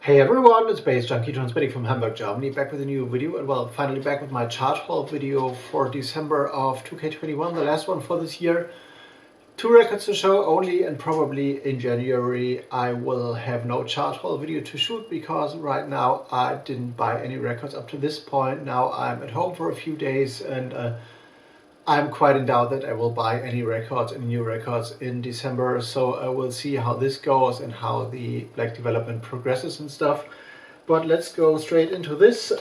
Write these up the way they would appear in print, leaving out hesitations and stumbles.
Hey everyone, it's baze.djunkiii transmitting from Hamburg, Germany, back with a new video, and well, finally back with my chart haul video for December of 2K21, the last one for this year. 2 records to show only, and probably in January I will have no chart haul video to shoot because right now I didn't buy any records up to this point. Now I'm at home for a few days and I'm quite in doubt that I will buy any records, any new records in December, so we'll see how this goes and how the development progresses and stuff. But let's go straight into this.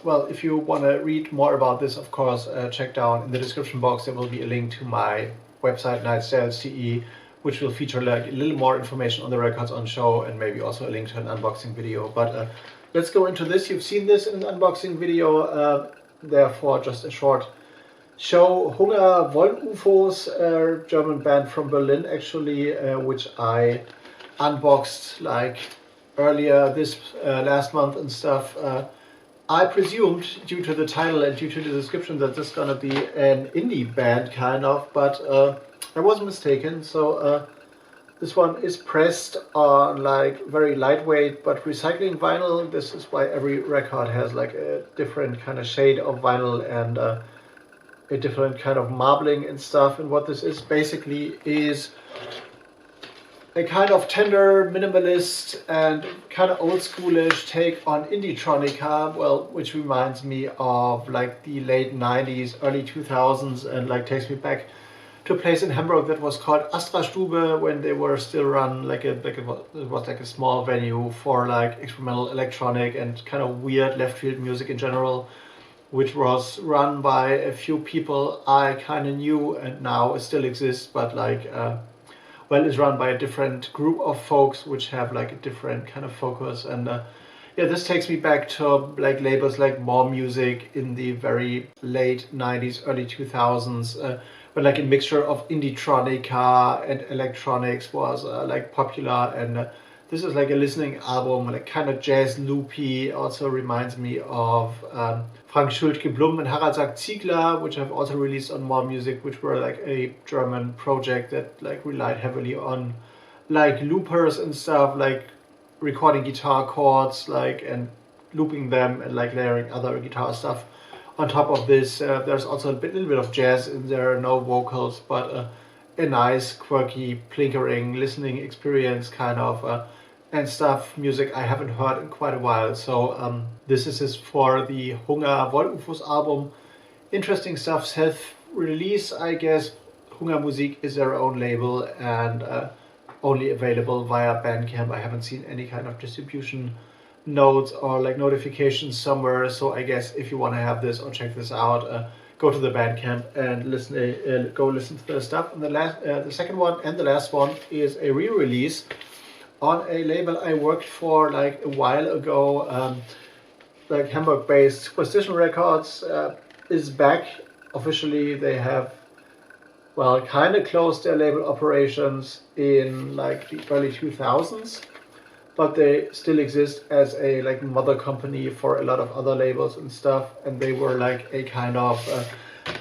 Well, if you want to read more about this, of course, check down in the description box. There will be a link to my website, baze.djunkiii, which will feature a little more information on the records on show and maybe also a link to an unboxing video. But let's go into this. You've seen this in an unboxing video, therefore just a short show. Hunger Wolkenufos, a German band from Berlin actually, which I unboxed earlier this last month and stuff. I presumed, due to the title and due to the description, that this is gonna be an indie band kind of, but I was mistaken. So this one is pressed on very lightweight but recycling vinyl. This is why every record has a different kind of shade of vinyl and a different kind of marbling and stuff. And what this is basically is a kind of tender, minimalist and kind of old schoolish take on indie-tronica, well, which reminds me of the late 90s, early 2000s, and takes me back to a place in Hamburg that was called Astra Stube, when they were still run it was a small venue for experimental electronic and kind of weird left field music in general, which was run by a few people I kind of knew, and now it still exists, but well, it's run by a different group of folks which have a different kind of focus. And yeah, this takes me back to labels like More Music in the very late 90s, early 2000s, when a mixture of indie-tronica and electronics was popular. And this is a listening album, kind of jazz loopy. Also reminds me of Frank Schuldke Blum and Harald Sack Ziegler, which I've also released on More Music, which were a German project that relied heavily on loopers and stuff, recording guitar chords and looping them and layering other guitar stuff on top of this. There's also a little bit of jazz in there, no vocals, but a nice, quirky, plinkering listening experience kind of and stuff, music I haven't heard in quite a while. So this is for the Hunger Wolkenufos album. Interesting stuff, self-release, I guess. Hunger Musik is their own label and only available via BANDCAMP. I haven't seen any kind of distribution notes or notifications somewhere. So I guess if you want to have this or check this out, go to the BANDCAMP and go listen to the stuff. And the second one and the last one is a re-release on a label I worked for a while ago, Hamburg-based Superstition Records is back officially. They have, well, kind of closed their label operations in the early 2000s, but they still exist as a mother company for a lot of other labels and stuff. And they were a kind of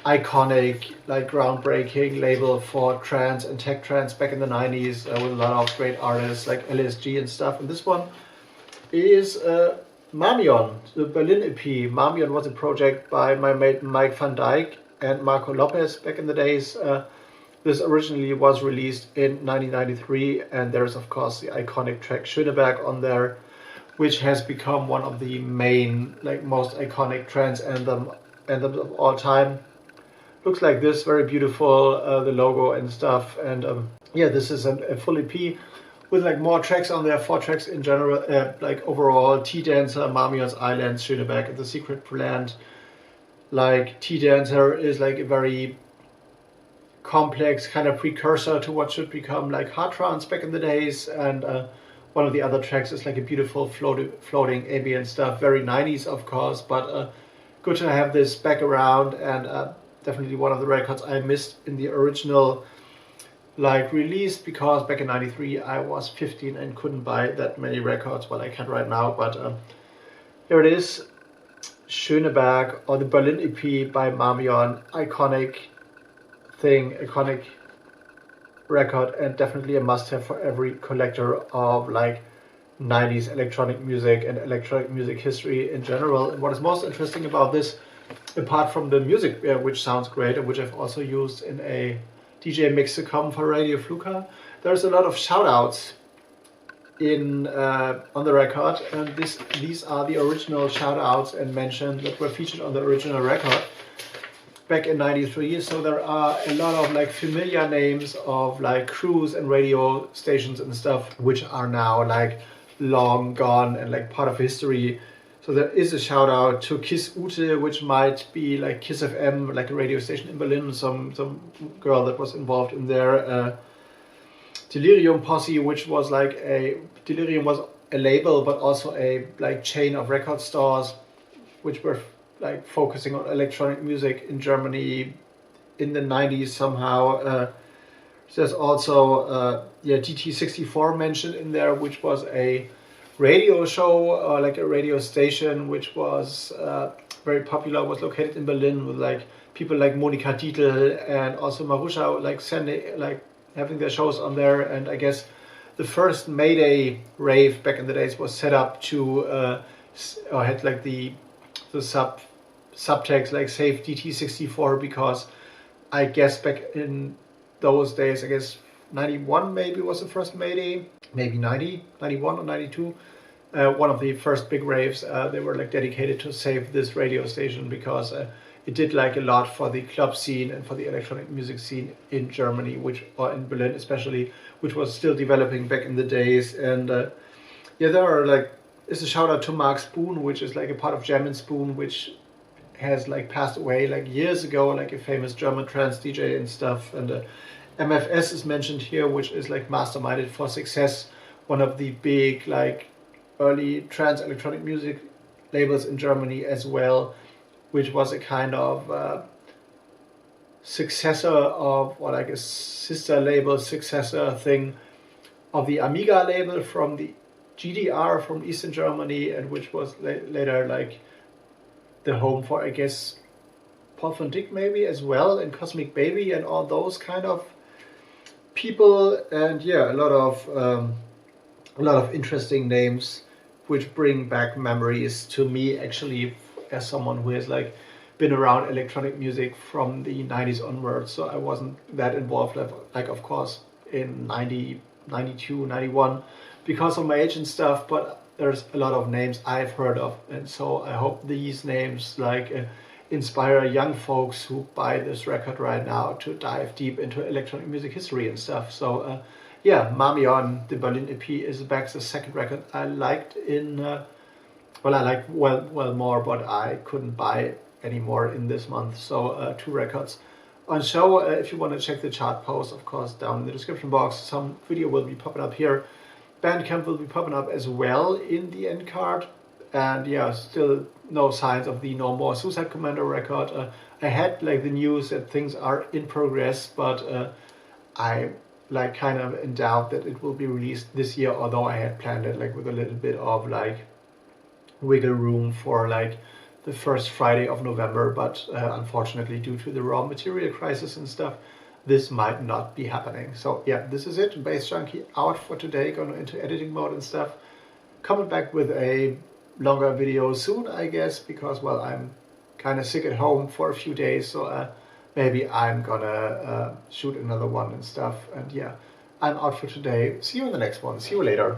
iconic, groundbreaking label for trance and tech trance back in the 90s, with a lot of great artists like LSG and stuff. And this one is Marmion, the Berlin EP. Marmion was a project by my mate Mike van Dijk and Marco Lopez back in the days. This originally was released in 1993, and there's of course the iconic track Schöneberg on there, which has become one of the main, most iconic trance anthems of all time. Looks like this, very beautiful, the logo and stuff. And yeah, this is a full EP with more tracks on there, 4 tracks in general, overall: T-Dancer, Marmion's Island, Schöneberg, and The Secret Land. T-Dancer is a very complex kind of precursor to what should become hard trance back in the days. And one of the other tracks is a beautiful floating ambient stuff, very 90s of course, but good to have this back around. And definitely one of the records I missed in the original release, because back in 93 I was 15 and couldn't buy that many records. Well, I can right now, but here it is, Schöneberg, or the Berlin EP by Marmion. Iconic thing, iconic record, and definitely a must-have for every collector of 90s electronic music and electronic music history in general. And what is most interesting about this, apart from the music, which sounds great and which I've also used in a DJ MIXTAPE for Radio Flouka, there's a lot of shout outs in on the record, and these are the original shout outs and mentions that were featured on the original record back in '93. So there are a lot of like familiar names of like crews and radio stations and stuff which are now like long gone and like part of history. So there is a shout out to Kiss Ute, which might be like Kiss FM, like a radio station in Berlin, some girl that was involved in there. Delirium Posse, which was like Delirium was a label, but also a like chain of record stores, which were like focusing on electronic music in Germany in the 90s somehow. There's also DT64 mentioned in there, which was a radio show, like a radio station, which was very popular, was located in Berlin with like people like Monika Dietl and also Marusha, like sending, like having their shows on there. And I guess the first Mayday rave back in the days was set up to, or had like the subtext like save DT64, because I guess back in those days, I guess 91 maybe was the first Mayday, maybe 90, 91 or 92. One of the first big raves, they were like dedicated to save this radio station, because it did like a lot for the club scene and for the electronic music scene in Germany, or in Berlin especially, which was still developing back in the days. And there are like, it's a shout out to Mark Spoon, which is like a part of German Spoon, which has like passed away like years ago, like a famous German trance DJ and stuff. And MFS is mentioned here, which is like Masterminded for Success, one of the big like early trance electronic music labels in Germany as well, which was a kind of successor of, or like a sister label, successor thing of the Amiga label from the GDR from Eastern Germany, and which was later like the home for, I guess, Paul van Dyk maybe as well, and Cosmic Baby and all those kind of people. And yeah, a lot of interesting names which bring back memories to me, actually, as someone who has like been around electronic music from the 90s onwards. So I wasn't that involved, like of course in 90, 92, 91 because of my age and stuff, but there's a lot of names I've heard of, and so I hope these names like inspire young folks who buy this record right now to dive deep into electronic music history and stuff. So yeah, Marmion, the Berlin EP, is back, the second record I liked in, well, I liked well more, but I couldn't buy any more in this month. So 2 records on show. If you want to check the chart post, of course, down in the description box, some video will be popping up here. BANDCAMP will be popping up as well in the end card. And yeah, still no signs of the No More Suicide Commando record. I had like the news that things are in progress, but I like kind of in doubt that it will be released this year, although I had planned it like with a little bit of like wiggle room for like the first Friday of November, but unfortunately due to the raw material crisis and stuff, this might not be happening. So yeah, this is it. Bass Junkie out for today, going into editing mode and stuff. Coming back with a longer video soon, I guess, because well, I'm kind of sick at home for a few days, so maybe I'm gonna shoot another one and stuff. And yeah, I'm out for today. See you in the next one. See you later.